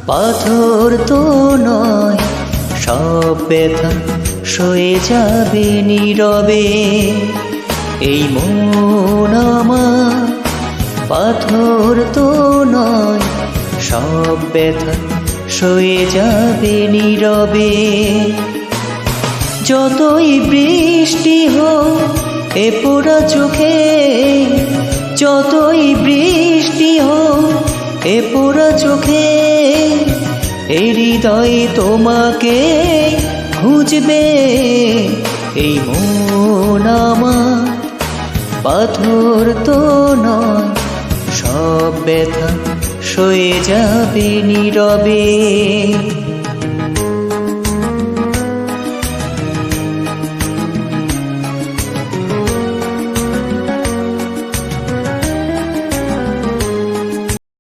পাথর তো নয়, সব ব্যথা সয়ে যাবে নীরবে। এই মন আমার পাথর তো নয়, সব ব্যথা সয়ে যাবে নীরবে। যতই বৃষ্টি হোক এ পোড়া চোখে, যতই বৃষ্টি হোক এ পোড়া চোখে, এই হৃদয় তোমাকে খুঁজবে। এই মন আমার পাথর তো নয়, সব ব্যথা সয়ে যাবে নীরবে।